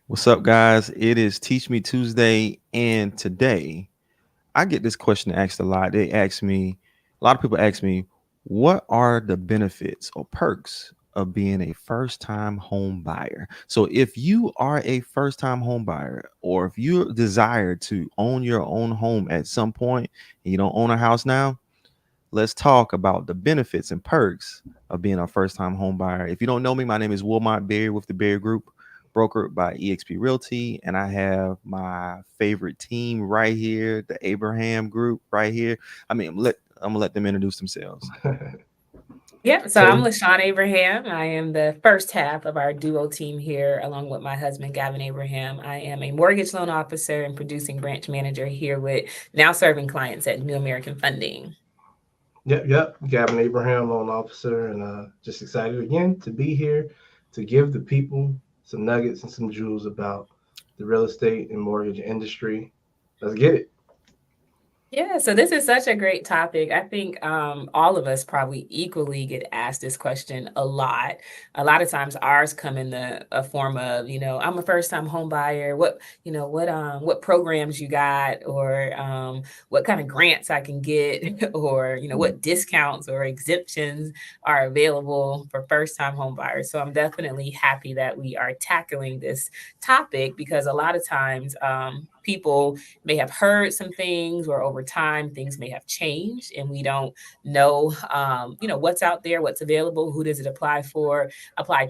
What's up, guys? It is Teach Me Tuesday, and today I get this question asked a lot. A lot of people ask me, what are the benefits or perks of being a first time home buyer? So, if you are a first time home buyer, or if you desire to own your own home at some point and you don't own a house now, let's talk about the benefits and perks of being a first time home buyer. If you don't know me, my name is Wilmot Berry with the Berry Group, brokered by eXp Realty. And I have my favorite team right here, the Abraham Group right here. I'm gonna let them introduce themselves. Yeah, so I'm So LaShawn Abraham. I am the first half of our duo team here, along with my husband, Gavin Abraham. I am a mortgage loan officer and producing branch manager here with now serving clients at New American Funding. yep. Gavin Abraham, loan officer, and just excited again to be here to give the people some nuggets and some jewels about the real estate and mortgage industry. Let's get it. Yeah, so this is such a great topic. I think all of us probably equally get asked this question a lot. A lot of times ours come in the a form of, I'm a first-time home buyer. What programs you got, or what kind of grants I can get, or what discounts or exemptions are available for first-time home buyers. So I'm definitely happy that we are tackling this topic because a lot of times people may have heard some things, or over time things may have changed and we don't know what's out there, what's available, who does it apply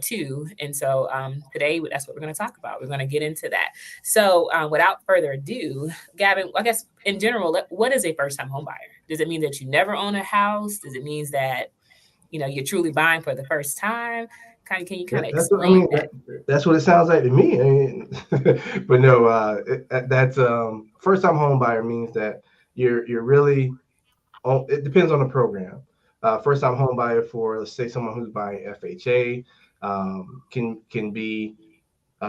to. And so today that's what we're going to talk about. We're going to get into that. So without further ado, Gavin, I guess in general, what is a first time home buyer? Does it mean that you never own a house? Does it mean that you're truly buying for the first time? Can you kind of That's what I explain mean. that? That's what it sounds like to me. I mean, but no, that's first time home buyer means that you're really. It depends on the program. First time home buyer for, let's say, someone who's buying FHA, can be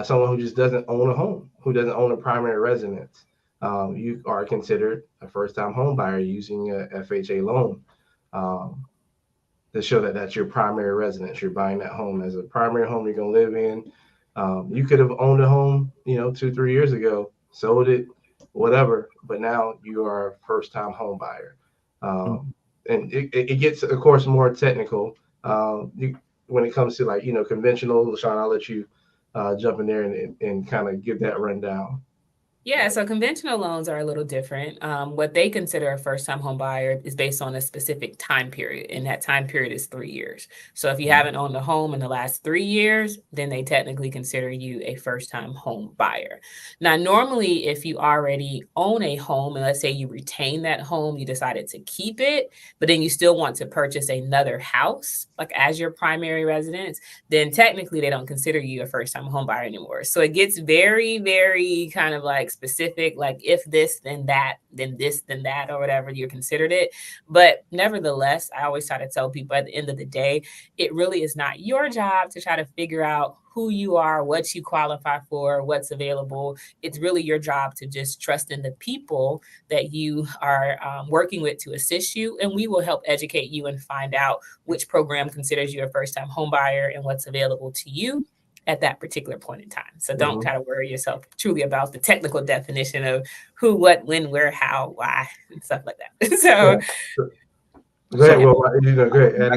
someone who just doesn't own a home, who doesn't own a primary residence. You are considered a first time home buyer using a FHA loan. Um, to show that that's your primary residence. You're buying that home as a primary home you're going to live in. You could have owned a home, 2, 3 years ago, sold it, whatever, but now you are a first time home buyer. Um, and it gets, of course, more technical when it comes to, like, conventional. LaShawn, I'll let you jump in there and kind of give that rundown. Yeah, so conventional loans are a little different. What they consider a first-time home buyer is based on a specific time period, and that time period is 3 years. So if you haven't owned a home in the last 3 years, then they technically consider you a first-time home buyer. Now, normally, if you already own a home, and let's say you retain that home, you decided to keep it, but then you still want to purchase another house, like as your primary residence, then technically they don't consider you a first time home buyer anymore. So it gets very, very kind of like specific, like if this, then that, then this, then that, or whatever you're considered it. But nevertheless, I always try to tell people at the end of the day, it really is not your job to try to figure out who you are, what you qualify for, what's available. It's really your job to just trust in the people that you are working with to assist you. And we will help educate you and find out which program considers you a first time home buyer and what's available to you at that particular point in time. So don't Mm-hmm. kind of worry yourself truly about the technical definition of who, what, when, where, how, why, and stuff like that. Yeah. So Go ahead. So yeah. Well, go ahead.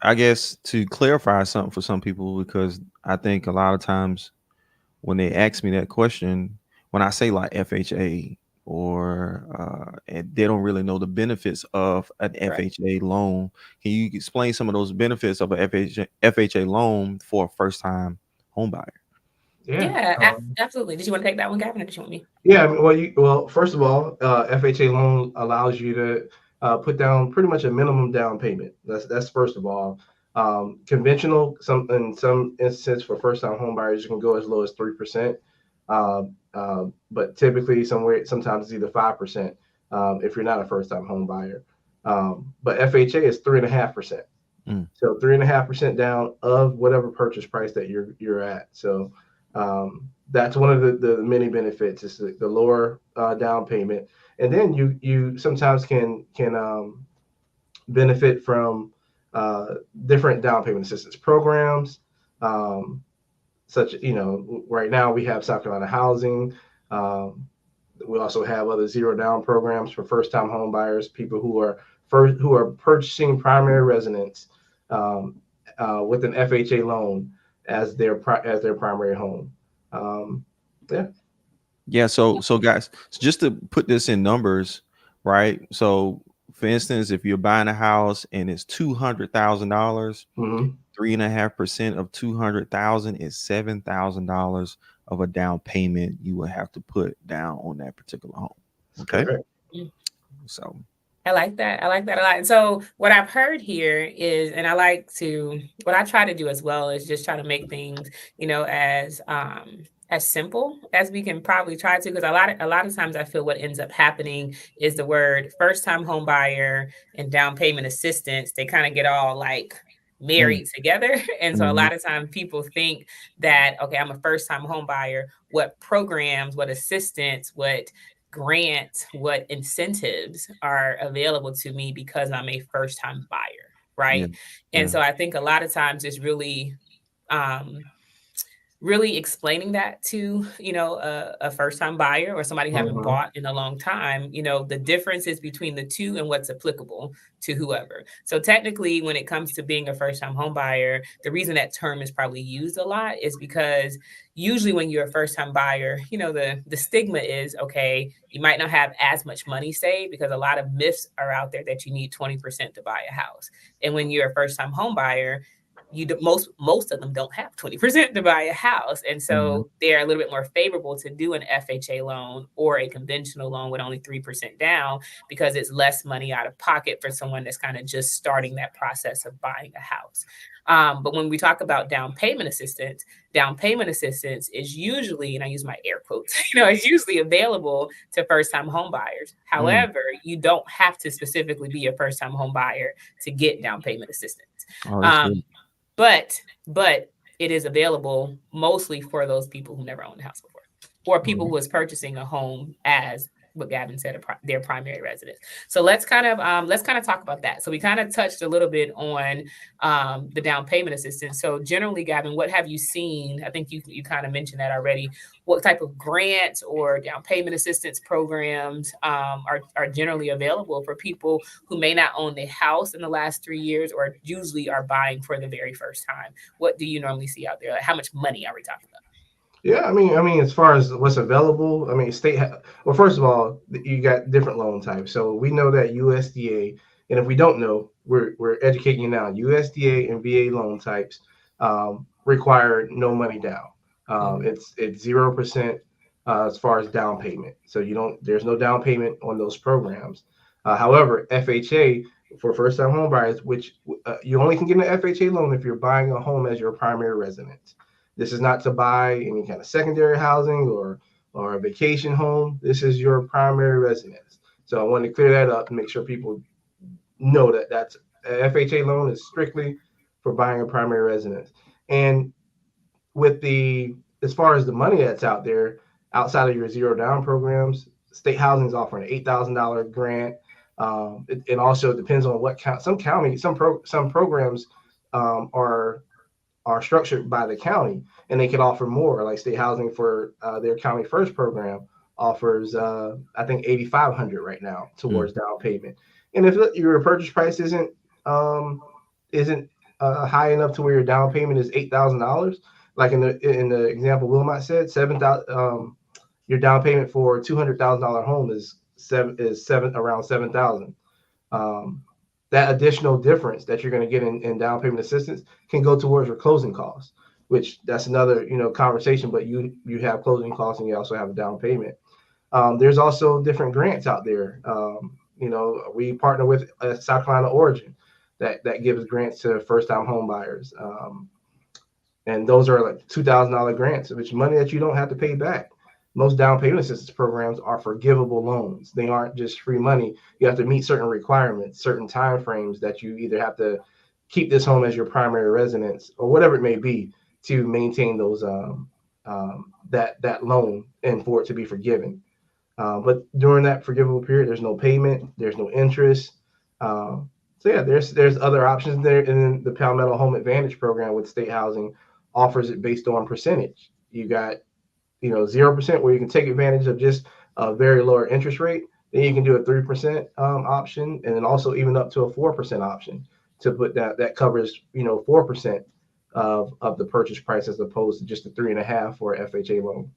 I guess to clarify something for some people, because I think a lot of times when they ask me that question, when I say like FHA or and they don't really know the benefits of an Right. FHA loan. Can you explain some of those benefits of a FHA loan for a first time home buyer? Yeah. Yeah, absolutely. Did you want to take that one, Gavin, or did you want me? Yeah, I mean, first of all, FHA loan allows you to put down pretty much a minimum down payment. That's first of all. Conventional, in some instances for first time home buyers, you can go as low as 3%, but typically sometimes it's either 5% if you're not a first time home buyer. But FHA is 3.5%. Mm. So 3.5% down of whatever purchase price that you're at. So that's one of the many benefits is the lower down payment, and then you sometimes can benefit from uh, different down payment assistance programs. Um, such, right now we have South Carolina Housing. Um, we also have other zero down programs for first time home buyers, people who are purchasing primary residence um, with an FHA loan as as their primary home. Um, yeah. Yeah, so guys, so just to put this in numbers, right? So for instance, if you're buying a house and it's $200,000, Hmm. 3.5% of 200,000 is $7,000 of a down payment you will have to put down on that particular home. That's Okay, correct. so I like that. I like that a lot. And so what I've heard here is, and what I try to do as well is just try to make things, as simple as we can probably try to, because a lot of times I feel what ends up happening is the word first time home buyer and down payment assistance, they kind of get all like mm, married together. And so a mhm, lot of times people think that, okay, I'm a first time home buyer. What programs, what assistance, what grants, what incentives are available to me because I'm a first time buyer, yeah, right? And yeah, so I think a lot of times it's um, really explaining that to a first time buyer or somebody who haven't Hmm. bought in a long time, the differences between the two and what's applicable to whoever. So technically, when it comes to being a first time home buyer, the reason that term is probably used a lot is because usually when you're a first time buyer, the stigma is, okay, you might not have as much money saved, because a lot of myths are out there that you need 20% to buy a house. And when you're a first time home buyer, most of them don't have 20% to buy a house. And mhm, so they're a little bit more favorable to do an FHA loan or a conventional loan with only 3% down, because it's less money out of pocket for someone that's kind of just starting that process of buying a house. But when we talk about down payment assistance is usually, and I use my air quotes, is usually available to first time home buyers. mm. However, you don't have to specifically be a first time home buyer to get down payment assistance. Oh, that's good. Um, but it is available mostly for those people who never owned a house before, or people Hmm. who is purchasing a home as what Gavin said, their primary residence. So let's kind of talk about that. So we kind of touched a little bit on the down payment assistance. So generally, Gavin, what have you seen? I think you kind of mentioned that already. What type of grants or down payment assistance programs are generally available for people who may not own a house in the last 3 years, or usually are buying for the very first time? What do you normally see out there? Like, how much money are we talking about? Yeah, I mean, as far as what's available, I mean, well, first of all, you got different loan types. So we know that USDA, and if we don't know, we're educating you now. USDA and VA loan types require no money down. Mhm. It's 0% as far as down payment. So there's no down payment on those programs. However, FHA for first time home buyers, which you only can get an FHA loan if you're buying a home as your primary residence. This is not to buy any kind of secondary housing or a vacation home. This is your primary residence. So I wanted to clear that up and make sure people know that that's a FHA loan is strictly for buying a primary residence. And with the as far as the money that's out there outside of your zero down programs, state housing is offering an $8,000 grant. It also depends on what some county some programs are structured by the county, and they could offer more. Like state housing for their county first program offers, I think, 8,500 right now Mm, towards down payment. And if your purchase price um, isn't high enough to where your down payment is $8,000, like in the example Wilmot said, 7,000. Your down payment for $200,000 home is around 7,000. um, that additional difference that you're going to get in down payment assistance can go towards your closing costs, which that's another conversation. But you have closing costs and you also have a down payment. There's also different grants out there. We partner with South Carolina Origin that gives grants to first time home buyers. And those are like $2,000 grants, which is money that you don't have to pay back. Most down payment assistance programs are forgivable loans. They aren't just free money. You have to meet certain requirements, certain time frames that you either have to keep this home as your primary residence or whatever it may be to maintain those that loan and for it to be forgiven. But during that forgivable period, there's no payment, there's no interest. So yeah, there's other options there, and then the Palmetto Home Advantage program with state housing offers it based on percentage. You got 0% where you can take advantage of just a very lower interest rate. Then you can do a 3% option, and then also even up to a 4% option to put that covers 4% of the purchase price as opposed to just a 3.5 for a FHA loan.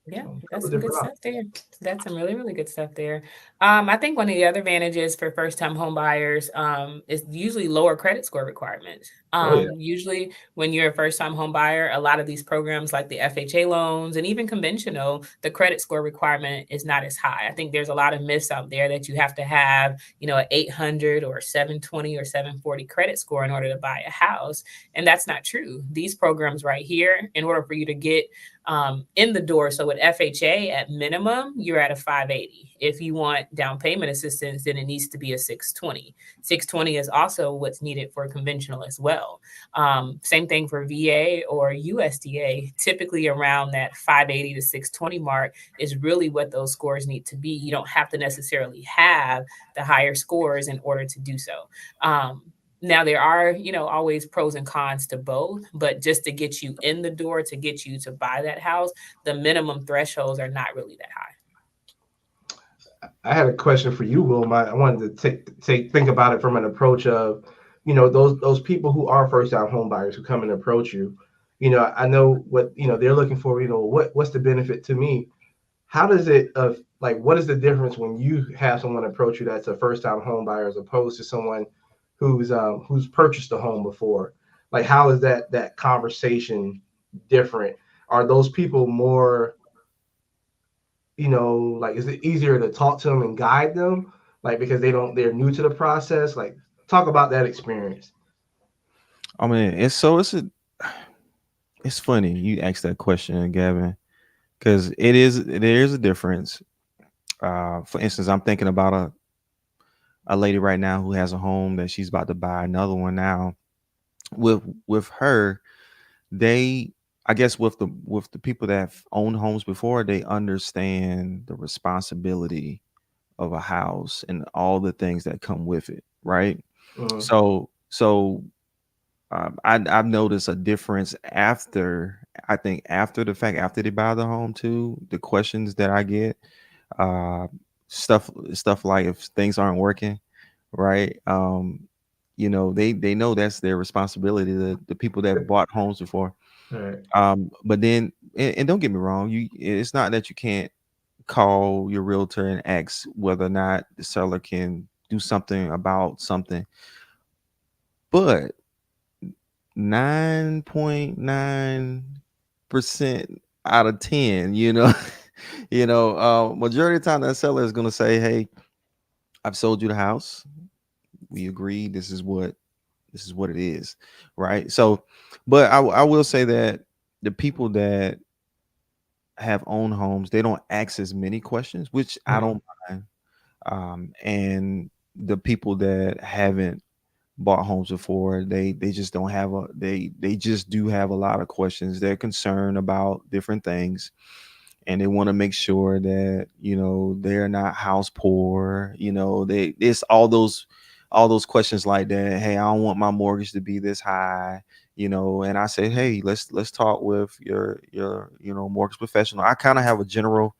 Yeah, So a that's couple some good different stuff options. there. That's some really, really good stuff there. I think one of the other advantages for first-time home buyers is usually lower credit score requirements. Oh yeah. Usually, when you're a first-time home buyer, a lot of these programs like the FHA loans and even conventional, the credit score requirement is not as high. I think there's a lot of myths out there that you have to have, an 800 or 720 or 740 credit score in order to buy a house, and that's not true. These programs right here, in order for you to get in the door. So with FHA, at minimum, you're at a 580. If you want down payment assistance, then it needs to be a 620. 620 is also what's needed for conventional as well. Same thing for VA or USDA. Typically around that 580 to 620 mark is really what those scores need to be. You don't have to necessarily have the higher scores in order to do so. Now there are, always pros and cons to both, but just to get you in the door, to get you to buy that house, the minimum thresholds are not really that high. I had a question for you, Will. I wanted to think about it from an approach of, those people who are first time home buyers who come and approach you. I know what they're looking for. What's the benefit to me? How does it like what is the difference when you have someone approach you that's a first time home buyer as opposed to someone who's purchased a home before? Like how is that conversation different? Are those people more like is it easier to talk to them and guide them, like because they're new to the process? Like talk about that experience. I mean, it's funny you asked that question, Gavin, because there is a difference. For instance, I'm thinking about a lady right now who has a home that she's about to buy another one now. With her, they I guess with the people that have owned homes before, they understand the responsibility of a house and all the things that come with it, right? Mm-hmm. I've noticed a difference after, I think after the fact, after they buy the home too, the questions that I get, uh, stuff like if things aren't working, right? They know that's their responsibility. The people that bought homes before. All right. But then, and don't get me wrong, it's not that you can't call your realtor and ask whether or not the seller can do something about something, but 9.9% out of 10, majority of the time that seller is going to say, hey, I've sold you the house, we agree, this is what it is, right? So but I will say that the people that have owned homes, they don't ask as many questions, which I Mm-hmm. don't mind. And the people that haven't bought homes before, they just don't have they just do have a lot of questions. They're concerned about different things, and they want to make sure that they're not house poor. It's all those questions like that. Hey, I don't want my mortgage to be this high. And I say, hey, let's talk with your mortgage professional. I kind of have a general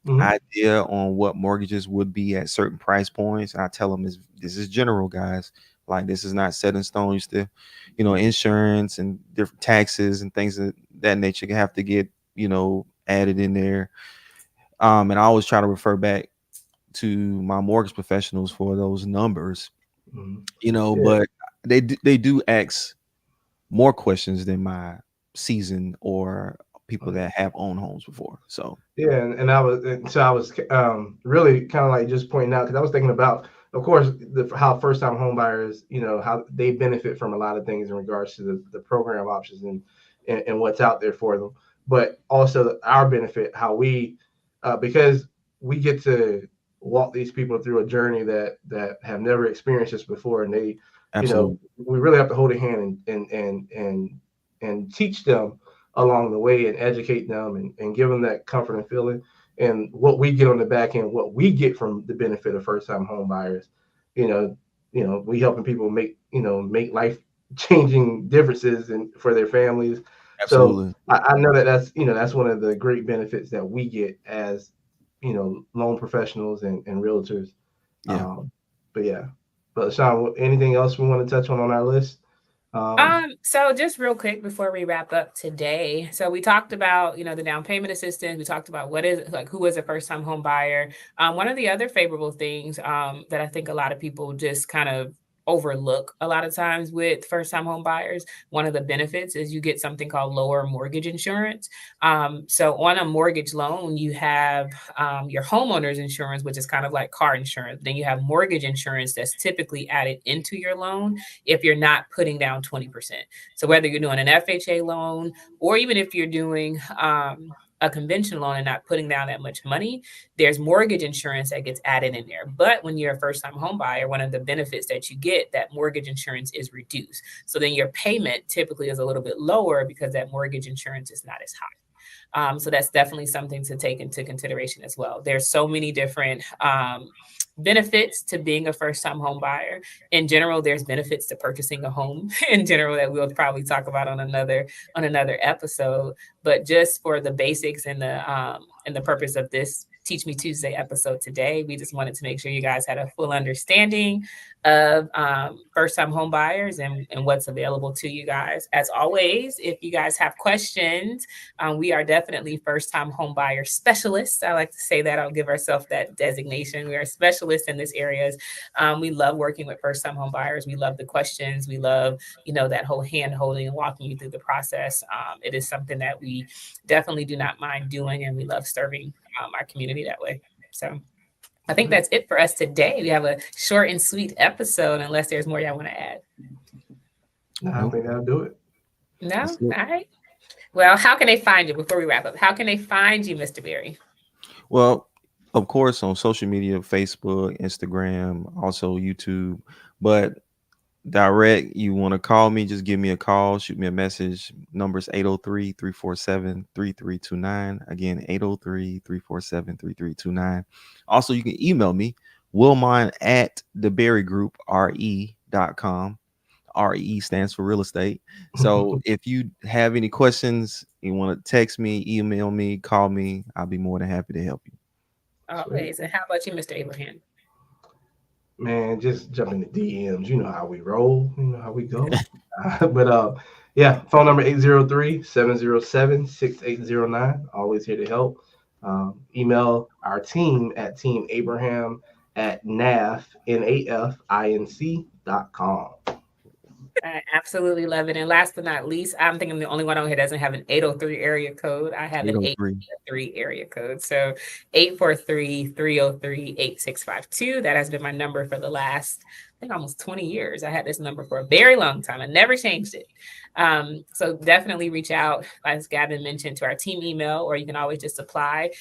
Mm-hmm. idea on what mortgages would be at certain price points. And I tell them this is general, guys. Like this is not set in stone. You still, insurance and different taxes and things of that nature have to get, added in there. And I always try to refer back to my mortgage professionals for those numbers, Mm-hmm. Yeah. but they do ask more questions than my season or people that have owned homes before. So Yeah, and I was really kind of like just pointing out because I was thinking about, of course, how first time home buyers, how they benefit from a lot of things in regards to the program options and what's out there for them, but also our benefit, how we, because we get to walk these people through a journey that have never experienced this before, and absolutely. we really have to hold a hand and teach them along the way and educate them and give them that comfort and feeling. And what we get on the back end, what we get from the benefit of first time home buyers, you know, we helping people make life changing differences and for their families. So Absolutely. I know that that's one of the great benefits that we get as loan professionals and realtors. Yeah. Um, but yeah, but Sean, anything else we want to touch on our list? So just real quick before we wrap up today. So we talked about, the down payment assistance. We talked about what is like who is a first time home buyer. One of the other favorable things that I think a lot of people just kind of overlook a lot of times with first time home buyers, one of the benefits is you get something called lower mortgage insurance. So on a mortgage loan, you have your homeowner's insurance, which is kind of like car insurance. Then you have mortgage insurance that's typically added into your loan if you're not putting down 20%. So whether you're doing an FHA loan or even if you're doing a conventional loan and not putting down that much money, there's mortgage insurance that gets added in there. But when you're a first time home buyer, one of the benefits that you get, that mortgage insurance is reduced. So then your payment typically is a little bit lower because that mortgage insurance is not as high. So that's definitely something to take into consideration as well. There's so many different benefits to being a first time home buyer. In general, there's benefits to purchasing a home in general that we'll probably talk about on another episode. But just for the basics and the purpose of this Teach Me Tuesday episode today, we just wanted to make sure you guys had a full understanding of first time home buyers and what's available to you guys. As always, if you guys have questions, we are definitely first time home buyer specialists. I like to say that. I'll give ourselves that designation. We are specialists in this area. We love working with first time home buyers. We love the questions. We love, that whole hand holding and walking you through the process. It is something that we definitely do not mind doing, and we love serving our community that way. So I think that's it for us today. We have a short and sweet episode, unless there's more y'all want to add. No, I Nope. think that'll do it. No? That's it. All right. Well, how can they find you before we wrap up? How can they find you, Mr. Berry? Well, of course, on social media, Facebook, Instagram, also YouTube. But direct, you want to call me, just give me a call, shoot me a message. Numbers 803-347-3329. Again, 803-347-3329. Also, you can email me, willmine at theberrygroup.com. RE stands for real estate. So if you have any questions, you want to text me, email me, call me, I'll be more than happy to help you. Sweet. Always. And how about you, Mr. Abraham? Man, just jump in the DMs. You know how we roll. You know how we go. But yeah, phone number 803-707-6809. Always here to help. Email our team at teamabraham@nafinc.com. I absolutely love it. And last but not least, I'm thinking the only one on here doesn't have an 803 area code. I have an 803. 843 area code. So 843-303-8652. That has been my number for the last, I think, almost 20 years. I had this number for a very long time. I never changed it. So definitely reach out, as Gavin mentioned, to our team email, or you can always just apply.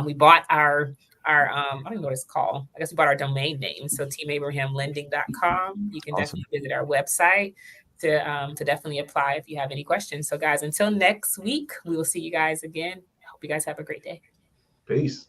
We bought our I don't know what it's called. I guess we bought our domain name. So teamabrahamlending.com. You can Awesome. definitely visit our website to definitely apply if you have any questions. So guys, until next week, we will see you guys again. I hope you guys have a great day. Peace.